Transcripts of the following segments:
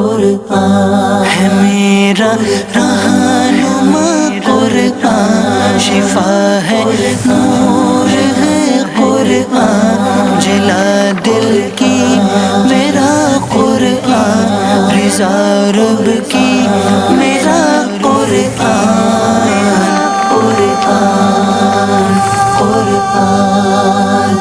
قرآن ہے میرا رہنما قرآن، شفا ہے نور ہے قرآن، جلا دل کی میرا قرآن، رضا رب کی میرا قرآن، قرآن قرآن۔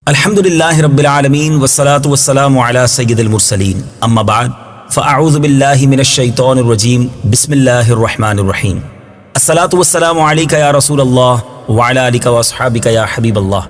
الحمدللہ رب العالمین والصلاة والسلام علی سید المرسلین، اما بعد فاعوذ باللہ من الشیطان الرجیم، بسم اللہ الرحمن الرحیم۔ الصلاة والسلام علیکہ یا رسول اللہ وعلی آلک واصحابک یا حبیب اللہ،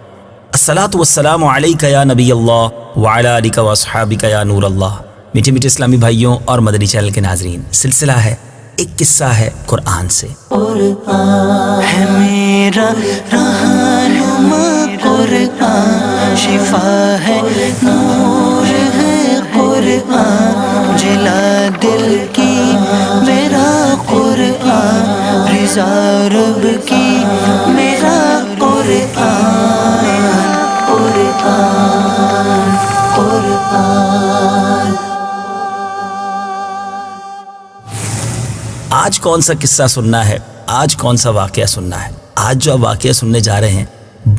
الصلاة والسلام علیکہ یا نبی اللہ وعلی آلک واصحابک یا نور اللہ۔ میٹھے میٹھے اسلامی بھائیوں اور مدنی چینل کے ناظرین، سلسلہ ہے ایک قصہ ہے قرآن سے۔ قرآن ہے میرا رہنما قرآن، شفا ہے نور ہے قرآن، جلا دل کی میرا قرآن، رضا رب کی میرا قرآن، قرآن قرآن۔ آج کون سا قصہ سننا ہے، آج کون سا واقعہ سننا ہے؟ آج جو واقعہ سننے جا رہے ہیں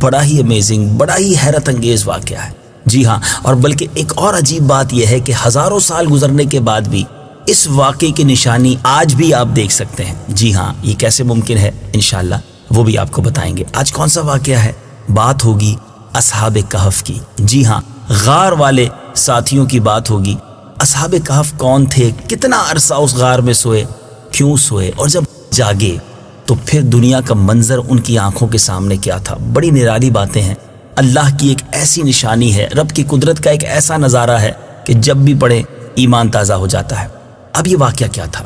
بڑا ہی امیزنگ، بڑا ہی حیرت انگیز واقعہ ہے۔ جی ہاں، اور بلکہ ایک اور عجیب بات یہ ہے کہ ہزاروں سال گزرنے کے بعد بھی اس واقعے کی نشانی آج بھی آپ دیکھ سکتے ہیں۔ جی ہاں، یہ کیسے ممکن ہے انشاءاللہ وہ بھی آپ کو بتائیں گے۔ آج کون سا واقعہ ہے؟ بات ہوگی اصحاب کہف کی۔ جی ہاں، غار والے ساتھیوں کی بات ہوگی۔ اصحاب کہف کون تھے؟ کتنا عرصہ اس غار میں سوئے؟ کیوں سوئے؟ اور جب جاگے تو پھر دنیا کا منظر ان کی آنکھوں کے سامنے کیا تھا؟ بڑی نرالی باتیں ہیں۔ اللہ کی ایک ایسی نشانی ہے، رب کی قدرت کا ایک ایسا نظارہ ہے کہ جب بھی پڑھے ایمان تازہ ہو جاتا ہے۔ اب یہ واقعہ کیا تھا؟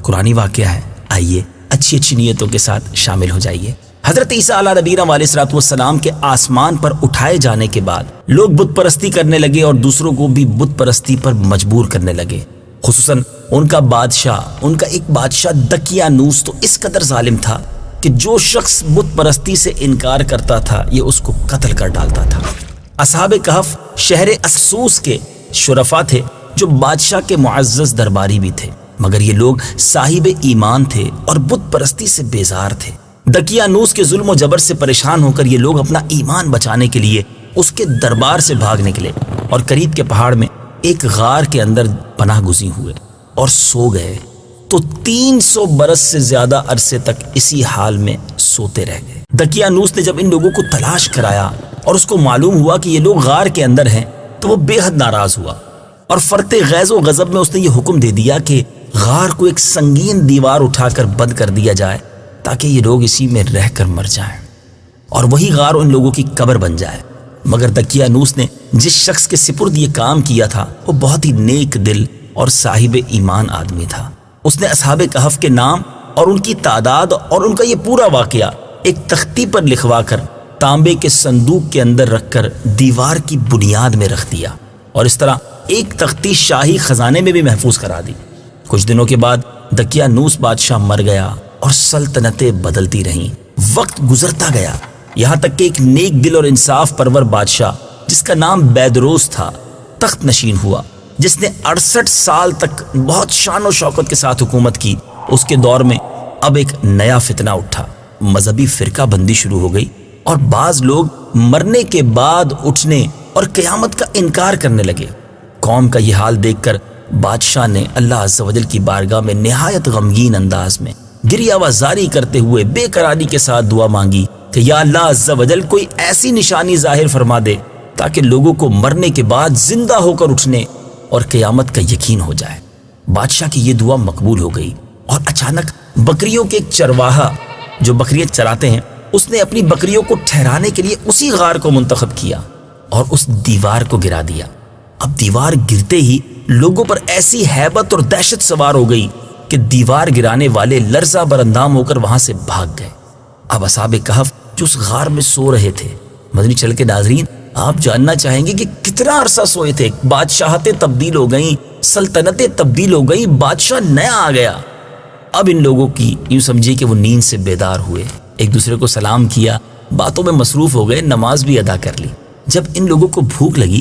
قرآنی واقعہ ہے، آئیے اچھی اچھی نیتوں کے ساتھ شامل ہو جائیے۔ حضرت عیسیٰ علیہ نبینا علیہ الصلوۃ والسلام کے آسمان پر اٹھائے جانے کے بعد لوگ بت پرستی کرنے لگے اور دوسروں کو بھی بت پرستی پر مجبور کرنے لگے۔ خصوصاً ان کا بادشاہ، ان کا ایک بادشاہ دقیانوس تو اس قدر ظالم تھا کہ جو شخص بت پرستی سے انکار کرتا تھا یہ اس کو قتل کر ڈالتا تھا۔ اصحاب کہف شہر اسوس کے شرفا تھے جو بادشاہ کے معزز درباری بھی تھے، مگر یہ لوگ صاحب ایمان تھے اور بت پرستی سے بیزار تھے۔ دقیانوس کے ظلم و جبر سے پریشان ہو کر یہ لوگ اپنا ایمان بچانے کے لیے اس کے دربار سے بھاگ نکلے اور قریب کے پہاڑ میں ایک غار کے اندر پناہ گزین ہوئے اور سو گئے۔ تو 300 برس سے زیادہ عرصے تک اسی حال میں سوتے رہ گئے۔ دقیانوس نے جب ان لوگوں کو تلاش کرایا اور اس کو معلوم ہوا کہ یہ لوگ غار کے اندر ہیں تو وہ بے حد ناراض ہوا اور فرط غیظ و غضب میں اس نے یہ حکم دے دیا کہ غار کو ایک سنگین دیوار اٹھا کر بند کر دیا جائے تاکہ یہ لوگ اسی میں رہ کر مر جائیں اور وہی غار ان لوگوں کی قبر بن جائے۔ مگر دقیانوس نے جس شخص کے سپرد یہ کام کیا تھا وہ بہت ہی نیک دل اور صاحب ایمان آدمی تھا۔ اس نے اصحاب کہف کے نام اور ان کی تعداد اور ان کا یہ پورا واقعہ ایک تختی پر لکھوا کر تانبے کے صندوق کے اندر رکھ کر دیوار کی بنیاد میں رکھ دیا اور اس طرح ایک تختی شاہی خزانے میں بھی محفوظ کرا دی۔ کچھ دنوں کے بعد دقیانوس بادشاہ مر گیا اور سلطنتیں بدلتی رہیں۔ وقت گزرتا گیا یہاں تک کہ ایک نیک دل اور انصاف پرور بادشاہ جس کا نام بیدروس تھا تخت نشین ہوا، جس نے 68 سال تک بہت شان و شوکت کے ساتھ حکومت کی۔ اس کے دور میں اب ایک نیا فتنہ اٹھا، مذہبی فرقہ بندی شروع ہو گئی اور بعض لوگ مرنے کے بعد اٹھنے اور قیامت کا انکار کرنے لگے۔ قوم کا یہ حال دیکھ کر بادشاہ نے اللہ عز و جل کی بارگاہ میں نہایت غمگین انداز میں گریہ وزاری کرتے ہوئے بے قراری کے ساتھ دعا مانگی کہ یا اللہ عز و جل کوئی ایسی نشانی ظاہر فرما دے تاکہ لوگوں کو مرنے کے بعد زندہ ہو کر اٹھنے اور قیامت کا یقین ہو جائے۔ بادشاہ کی یہ دعا مقبول ہو گئی اور اچانک بکریوں کے ایک چرواہا جو بکریاں چراتے ہیں اس نے اپنی بکریوں کو ٹھہرانے کے لیے اسی غار کو منتخب کیا اور اس دیوار کو گرا دیا۔ اب دیوار گرتے ہی لوگوں پر ایسی ہیبت اور دہشت سوار ہو گئی کہ دیوار گرانے والے لرزہ براندام ہو کر وہاں سے بھاگ گئے۔ اب اصحاب کہف جو اس غار میں سو رہے تھے، مدنی چل کے ناظرین آپ جاننا چاہیں گے کہ کتنا عرصہ سوئے تھے۔ بادشاہتیں تبدیل ہو گئیں، سلطنتیں تبدیل ہو گئیں، بادشاہ نیا آ گیا۔ اب ان لوگوں کی یوں سمجھے کہ وہ نیند سے بیدار ہوئے، ایک دوسرے کو سلام کیا، باتوں میں مصروف ہو گئے، نماز بھی ادا کر لی۔ جب ان لوگوں کو بھوک لگی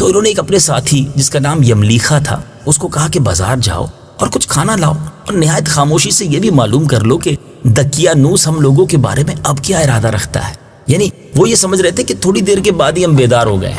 تو انہوں نے ایک اپنے ساتھی جس کا نام یملیخا تھا اس کو کہا کہ بازار جاؤ اور کچھ کھانا لاؤ اور نہایت خاموشی سے یہ بھی معلوم کر لو کہ دقیانوس ہم لوگوں کے بارے میں اب کیا ارادہ رکھتا ہے. یعنی وہ یہ سمجھ رہے تھے کہ تھوڑی دیر کے بعد ہی ہم بیدار ہو گئے.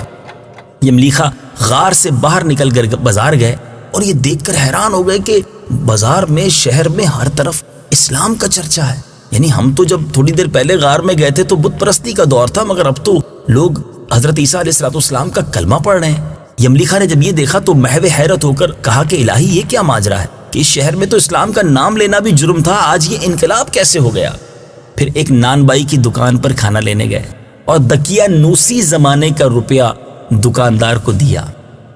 یملیخا غار سے باہر نکل کر بازار گئے اور یہ دیکھ کر حیران ہو گئے کہ بازار میں شہر میں ہر طرف اسلام کا چرچا ہے. یعنی ہم تو جب تھوڑی دیر پہلے غار میں گئے تھے تو بت پرستی کا دور تھا، مگر اب تو لوگ حضرت عیسیٰ علیہ السلام کا کلمہ پڑھ رہے ہیں. یملیخا نے جب یہ دیکھا تو محو حیرت ہو کر کہا کہ الہی یہ کیا ماجرا ہے کہ اس شہر میں تو اسلام کا نام لینا بھی جرم تھا، آج یہ انقلاب کیسے ہو گیا. پھر ایک نان بائی کی دکان پر کھانا لینے گئے اور دقیانوسی زمانے کا روپیہ دکاندار کو دیا.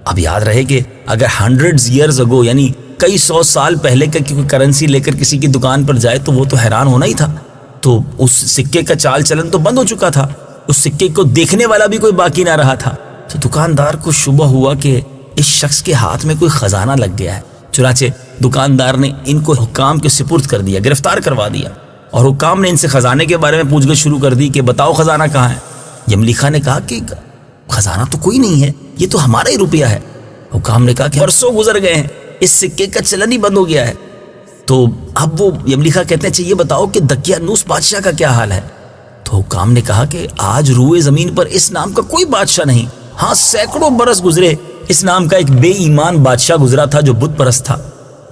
اب یاد رہے کہ اگر 100 years ago یعنی کئی 100 سال پہلے کا کوئی کرنسی لے کر کسی کی دکان پر جائے تو وہ تو حیران ہونا ہی تھا. تو اس سکے کا چال چلن تو بند ہو چکا تھا، اس سکے کو دیکھنے والا بھی کوئی باقی نہ رہا تھا. تو دکاندار کو شبہ ہوا کہ اس شخص کے ہاتھ میں کوئی خزانہ لگ گیا ہے. چنانچہ دکاندار نے ان کو حکام کے سپرد کر دیا، گرفتار کروا دیا، اور حکام نے ان سے خزانے کے بارے میں پوچھ گچھ شروع کر دی کہ بتاؤ خزانہ کہاں ہے. یملیخا نے کہا کہ خزانہ تو کوئی نہیں ہے، یہ تو ہمارا ہی روپیہ ہے. حکام نے کہا کہ برسوں گزر گئے ہیں، اس سکے کا چلن ہی بند ہو گیا ہے. تو اب وہ یملیخا کہتے ہیں یہ بتاؤ کہ دقیانوس بادشاہ کا کیا حال ہے. تو حکام نے کہا کہ آج روئے زمین پر اس نام کا کوئی بادشاہ نہیں. ہاں سینکڑوں برس گزرے، اس نام کا ایک بے ایمان بادشاہ گزرا تھا جو بت پرست تھا.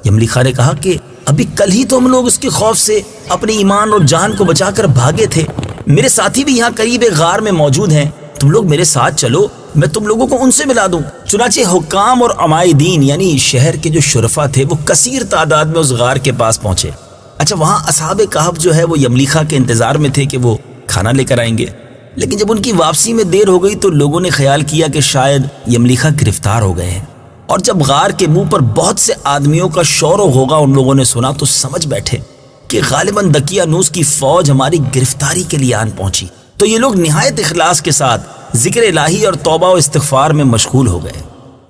یملیخا نے کہا کہ ابھی کل ہی تو ہم لوگ اس کے خوف سے اپنے ایمان اور جان کو بچا کر بھاگے تھے. میرے ساتھی بھی یہاں قریب ایک غار میں موجود ہیں، تم لوگ میرے ساتھ چلو، میں تم لوگوں کو ان سے ملا دوں. چنانچہ حکام اور عمائدین یعنی شہر کے جو شرفا تھے وہ کثیر تعداد میں اس غار کے پاس پہنچے. اچھا وہاں اصحاب کہف جو ہے وہ یملیخا کے انتظار میں تھے کہ وہ کھانا لے کر آئیں گے. لیکن جب ان کی واپسی میں دیر ہو گئی تو لوگوں نے خیال کیا کہ شاید یملیخا گرفتار ہو گئے ہیں. اور جب غار کے منہ پر بہت سے آدمیوں کا شور و غوغا ان لوگوں نے سنا تو سمجھ بیٹھے کہ غالباً دقیانوس کی فوج ہماری گرفتاری کے لیے آن پہنچی. تو یہ لوگ نہایت اخلاص کے ساتھ ذکر الہی اور توبہ و استغفار میں مشغول ہو گئے.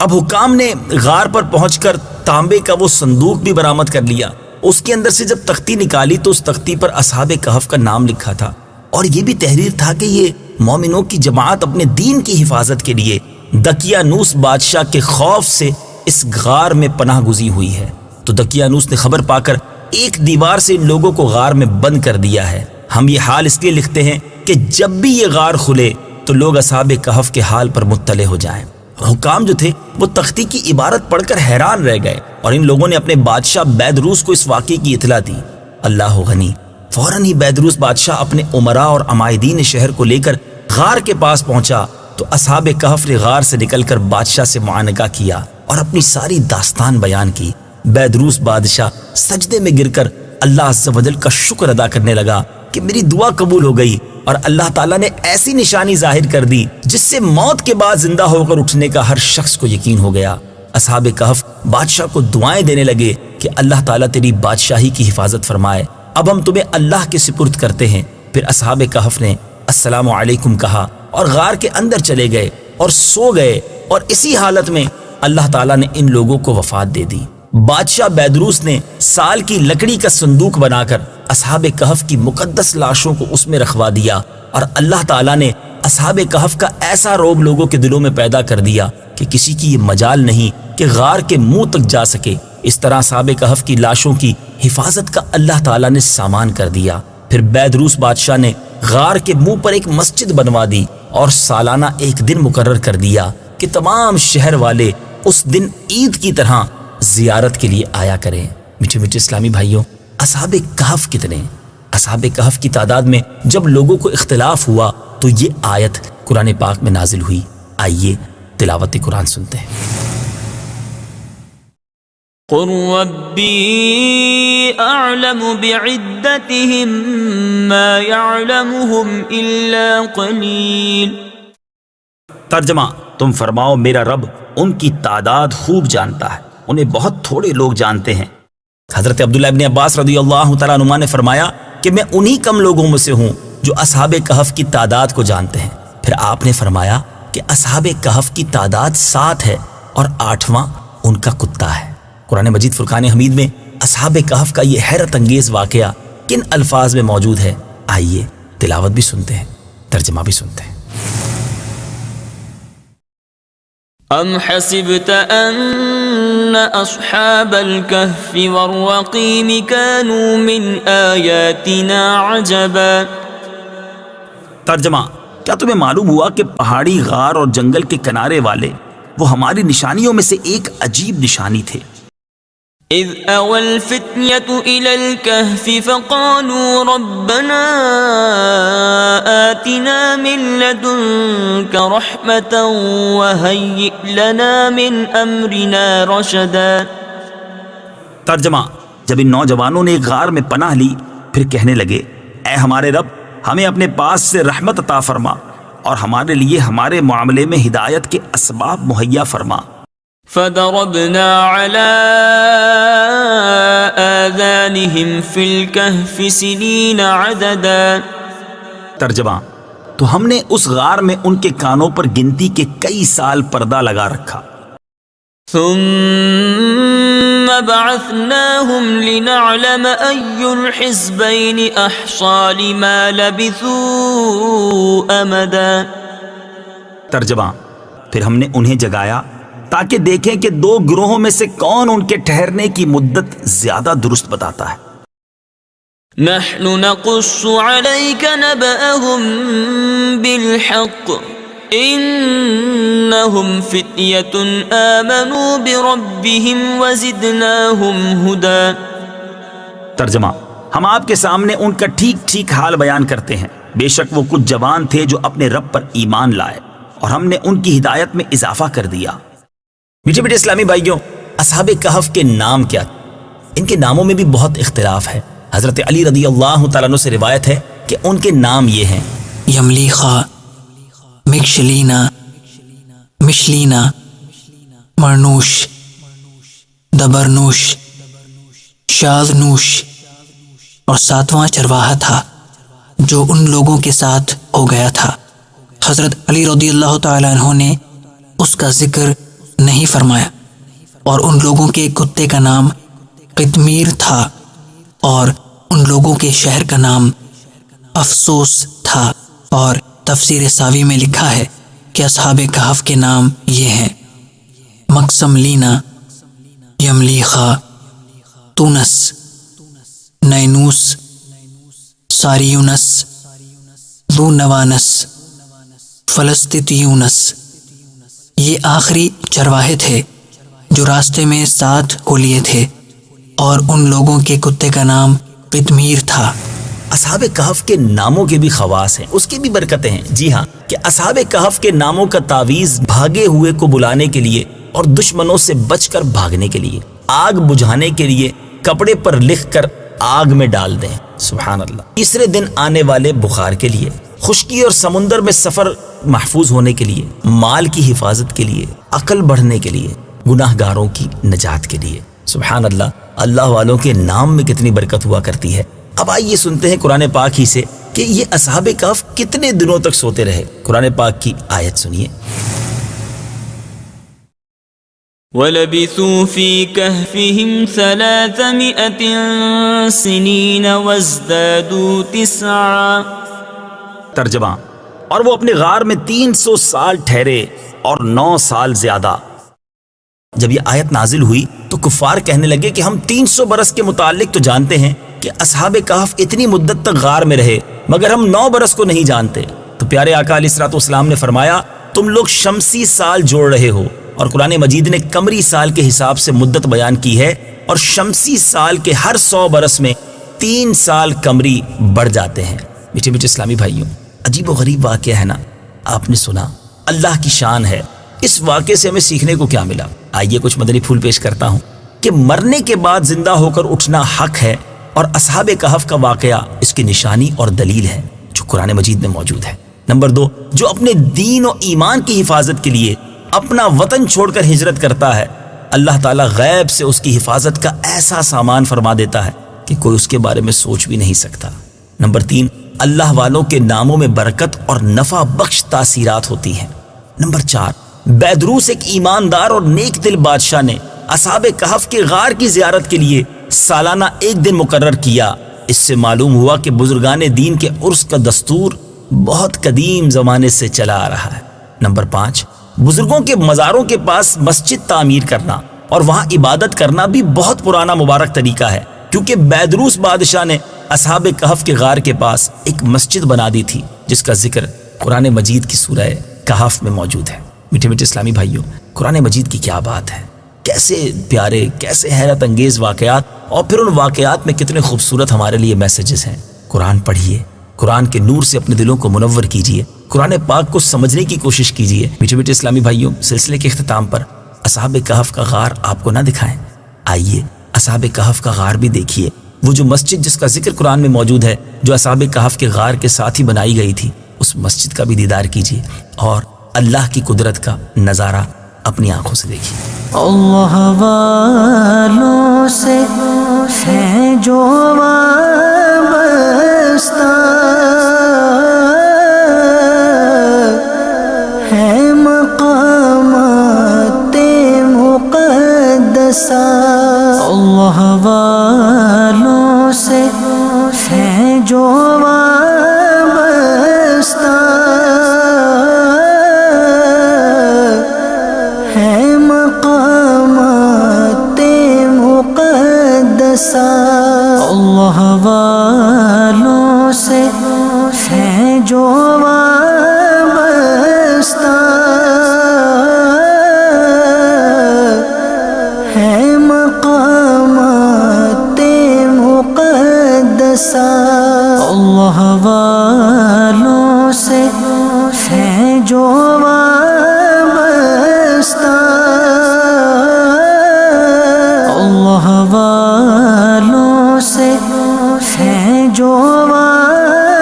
اب حکام نے غار پر پہنچ کر تانبے کا وہ صندوق بھی برآمد کر لیا. اس کے اندر سے جب تختی نکالی تو اس تختی پر اصحاب کہف کا نام لکھا تھا، اور یہ بھی تحریر تھا کہ یہ مومنوں کی جماعت اپنے دین کی حفاظت کے لیے دقیانوس بادشاہ کے خوف سے اس غار میں پناہ گزی ہوئی ہے. تو دقیانوس نے خبر پا کر ایک دیوار سے ان لوگوں کو غار میں بند کر دیا ہے. ہم یہ حال اس لیے لکھتے ہیں کہ جب بھی یہ غار کھلے تو لوگ اصحاب کہف کے حال پر مطلع ہو جائیں. حکام جو تھے وہ تختی کی عبارت پڑھ کر حیران رہ گئے، اور ان لوگوں نے اپنے بادشاہ بیدروس کو اس واقعے کی اطلاع دی. اللہ غنی. فوراً ہی بیدروس بادشاہ اپنے امراء اور عمائدین شہر کو لے کر غار کے پاس پہنچا. تو اصحاب کہف نے غار سے نکل کر بادشاہ سے معانقہ کیا اور اپنی ساری داستان بیان کی. بیدروس بادشاہ سجدے میں گر کر اللہ عز و جل کا شکر ادا کرنے لگا کہ میری دعا قبول ہو گئی، اور اللہ تعالیٰ نے ایسی نشانی ظاہر کر دی جس سے موت کے بعد زندہ ہو کر اٹھنے کا ہر شخص کو یقین ہو گیا. اصحاب کہف بادشاہ کو دعائیں دینے لگے کہ اللہ تعالیٰ تیری بادشاہی کی حفاظت فرمائے، اب ہم تمہیں اللہ کے سپرد کرتے ہیں. پھر اصحاب کہف نے السلام علیکم کہا اور غار کے اندر چلے گئے اور سو گئے، اور اسی حالت میں اللہ تعالیٰ نے ان لوگوں کو وفات دے دی. بادشاہ بیدروس نے سال کی لکڑی کا صندوق بنا کر اصحاب کہف کی مقدس لاشوں کو اس میں رکھوا دیا، اور اللہ تعالیٰ نے اصحاب کہف کا ایسا روب لوگوں کے دلوں میں پیدا کر دیا کہ کسی کی یہ مجال نہیں کہ غار کے منہ تک جا سکے. اس طرح اصحاب کہف کی لاشوں کی حفاظت کا اللہ تعالیٰ نے سامان کر دیا. پھر بیدروس بادشاہ نے غار کے منہ پر ایک مسجد بنوا دی اور سالانہ ایک دن مقرر کر دیا کہ تمام شہر والے اس دن عید کی طرح زیارت کے لیے آیا کریں. میٹھے میٹھے اسلامی بھائیوں، اصحاب کہف کتنے؟ اصحاب کہف کی تعداد میں جب لوگوں کو اختلاف ہوا تو یہ آیت قرآن پاک میں نازل ہوئی. آئیے تلاوت قرآن سنتے ہیں. قل ربی اعلم بعدتهم ما يعلمهم الا قلیل. ترجمہ، تم فرماؤ میرا رب ان کی تعداد خوب جانتا ہے، انہیں بہت تھوڑے لوگ جانتے ہیں. حضرت عبداللہ ابن عباس رضی اللہ تعالیٰ عنہما نے فرمایا کہ میں انہی کم لوگوں میں سے ہوں جو اصحاب کہف کی تعداد کو جانتے ہیں. پھر آپ نے فرمایا کہ اصحاب کہف کی تعداد 7 ہے اور 8واں ان کا کتا ہے. قرآن مجید فرقان حمید میں اصحاب کہف کا یہ حیرت انگیز واقعہ کن الفاظ میں موجود ہے؟ آئیے تلاوت بھی سنتے ہیں، ترجمہ بھی سنتے ہیں. أم حسبت أن أصحاب الكهف والرقيم كانوا من آياتنا عجبا. ترجمہ: کیا تمہیں معلوم ہوا کہ پہاڑی غار اور جنگل کے کنارے والے وہ ہماری نشانیوں میں سے ایک عجیب نشانی تھے. إذ أوى الفتية إلى الكهف فقالوا ربنا آتنا من لدنك رحمة وهيئ لنا من أمرنا رشدا. ترجمہ: جب ان نوجوانوں نے ایک غار میں پناہ لی پھر کہنے لگے اے ہمارے رب ہمیں اپنے پاس سے رحمت عطا فرما اور ہمارے لیے ہمارے معاملے میں ہدایت کے اسباب مہیا فرما. فضربنا على آذانهم في الكهف سنين عددا. ترجمہ: تو ہم نے اس غار میں ان کے کانوں پر گنتی کے کئی سال پردہ لگا رکھا. ثم بعثناهم لنعلم أي الحزبين أحصى لما لبثوا أمدا. ترجمہ: پھر ہم نے انہیں جگایا تاکہ دیکھیں کہ دو گروہوں میں سے کون ان کے ٹھہرنے کی مدت زیادہ درست بتاتا ہے. نحن نقص عليك نبأهم بالحق إنهم فتية آمنوا بربهم وزدناهم هدى. ترجمہ: ہم آپ کے سامنے ان کا ٹھیک ٹھیک حال بیان کرتے ہیں. بے شک وہ کچھ جوان تھے جو اپنے رب پر ایمان لائے اور ہم نے ان کی ہدایت میں اضافہ کر دیا. میٹھے میٹھے اسلامی بھائیوں، اصحاب کہف کے نام کیا؟ ان کے ناموں میں بھی بہت اختلاف ہے. حضرت علی رضی اللہ تعالیٰ عنہ سے روایت ہے کہ ان کے نام یہ ہیں: یملیخا، مکشلینا، مشلینا، مرنوش، دبرنوش، شاذنوش، اور ساتواں چرواہا تھا جو ان لوگوں کے ساتھ ہو گیا تھا. حضرت علی رضی اللہ تعالیٰ عنہ نے اس کا ذکر نہیں فرمایا. اور ان لوگوں کے کتے کا نام قطمیر تھا اور ان لوگوں کے شہر کا نام افسوس تھا. اور تفسیر ساوی میں لکھا ہے کہ اصحاب کہف کے نام یہ ہیں: مقسم لینا، یملیخا، تونس، نینوس، ساریونس، ذو نوانس، فلسطیونس. یہ آخری چرواہے تھے جو راستے میں ساتھ ہو لیے تھے، اور ان لوگوں کے کتے کا نام قطمیر تھا. اصحاب کہف کے ناموں کے بھی خواص ہیں، اس کی بھی برکتیں ہیں. جی ہاں، کہ اصحاب کہف کے ناموں کا تعویذ بھاگے ہوئے کو بلانے کے لیے اور دشمنوں سے بچ کر بھاگنے کے لیے، آگ بجھانے کے لیے کپڑے پر لکھ کر آگ میں ڈال دیں. سبحان اللہ. تیسرے دن آنے والے بخار کے لیے، خشکی اور سمندر میں سفر محفوظ ہونے کے لیے، مال کی حفاظت کے لیے، عقل بڑھنے کے لیے، گناہ گاروں کی نجات کے لیے. سبحان اللہ. اللہ والوں کے نام میں کتنی برکت ہوا کرتی ہے. اب آئیے سنتے ہیں قرآن پاک ہی سے کہ یہ اصحاب کہف کتنے دنوں تک سوتے رہے. قرآن پاک کی آیت سنیے. وَلَبِثُوا فِي كَهْفِهِمْ 300 سِنِينَ وَازْدَادُوا 9. ترجمہ: اور وہ اپنے غار میں 300 سال ٹھہرے اور 9 سال زیادہ. جب یہ آیت نازل ہوئی تو کفار کہنے لگے کہ ہم 300 برس کے متعلق تو جانتے ہیں کہ اصحاب کہف اتنی مدت تک غار میں رہے، مگر ہم 9 برس کو نہیں جانتے. تو پیارے آقا علیہ الصلوۃ والسلام نے فرمایا تم لوگ شمسی سال جوڑ رہے ہو، اور قرآن مجید نے قمری سال کے حساب سے مدت بیان کی ہے، اور شمسی سال کے ہر 100 برس میں 3 سال قمری بڑھ جاتے ہیں. میٹھے میٹھے اسلامی بھائیوں، عجیب و غریب واقعہ ہے نا. آپ نے سنا، اللہ کی شان ہے. اس واقعے سے ہمیں سیکھنے کو کیا ملا؟ آئیے کچھ مدنی پھول پیش کرتا ہوں کہ مرنے کے بعد زندہ ہو کر اٹھنا حق ہے، اور اصحاب کہف کا واقعہ اس کی نشانی اور دلیل ہے جو قرآن مجید میں موجود ہے. نمبر 2، جو اپنے دین و ایمان کی حفاظت کے لیے اپنا وطن چھوڑ کر ہجرت کرتا ہے، اللہ تعالیٰ غیب سے اس کی حفاظت کا ایسا سامان فرما دیتا ہے کہ کوئی اس کے بارے میں سوچ بھی نہیں سکتا. نمبر 3، اللہ والوں کے ناموں میں برکت اور نفع بخش تاثیرات ہوتی ہیں. نمبر 4، بیدروس ایک ایماندار اور نیک دل بادشاہ نے اصحاب کہف کے غار کی زیارت کے لیے سالانہ 1 دن مقرر کیا. اس سے معلوم ہوا کہ بزرگان دین کے عرس کا دستور بہت قدیم زمانے سے چلا آ رہا ہے. نمبر 5، بزرگوں کے مزاروں کے پاس مسجد تعمیر کرنا اور وہاں عبادت کرنا بھی بہت پرانا مبارک طریقہ ہے، کیونکہ بیدروس بادشاہ نے اصحاب کہف کے غار کے پاس ایک مسجد بنا دی تھی جس کا ذکر قرآن مجید کی سورہ کہف میں موجود ہے۔ میٹھے میٹھے اسلامی بھائیوں، قرآن مجید کی کیا بات ہے، کیسے پیارے، کیسے حیرت انگیز واقعات، اور پھر ان واقعات میں کتنے خوبصورت ہمارے لیے میسیجز ہیں۔ قرآن پڑھیے، قرآن کے نور سے اپنے دلوں کو منور کیجیے، قرآن پاک کو سمجھنے کی کوشش کیجیے۔ میٹھے میٹھے اسلامی بھائیوں، سلسلے کے اختتام پر اصحاب کہف کا غار آپ کو نہ دکھائیں؟ آئیے اصحاب کہف کا غار بھی دیکھیے، وہ جو مسجد جس کا ذکر قرآن میں موجود ہے، جو اصحاب کہف کے غار کے ساتھ ہی بنائی گئی تھی، اس مسجد کا بھی دیدار کیجیے اور اللہ کی قدرت کا نظارہ اپنی آنکھوں سے دیکھیے۔ اللہ والوں سے ہے جو وابستہ، ہے مقامات مقدسہ۔ اللہ والوں سے ہے جو وابستہ، ہے مقامات مقدسہ۔ اللہ والوں سے ہے جو وابستہ، ہے مقامات مقدسہ۔ اللہ والوں سے ہے جو وابستہ، اللہ والوں سے ہے جو وابستہ۔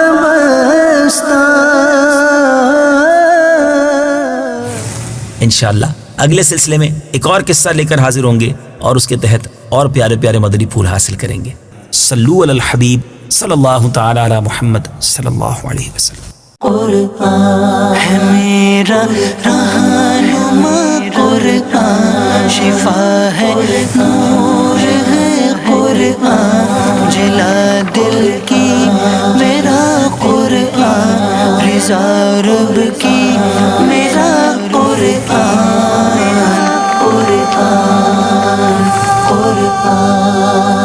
انشاءاللہ اگلے سلسلے میں ایک اور قصہ لے کر حاضر ہوں گے اور اس کے تحت اور پیارے پیارے مدنی پھول حاصل کریں گے۔ صلو علی الحبیب صلی اللہ تعالی علی محمد صلی اللہ علیہ وسلم۔ قرآن ہے میرا رہنما، قرآن شفا ہے، نور ہے قرآن، جلا دل کی میرا قرآن، رضا رب کی میرا قرآن، قرآن قرآن۔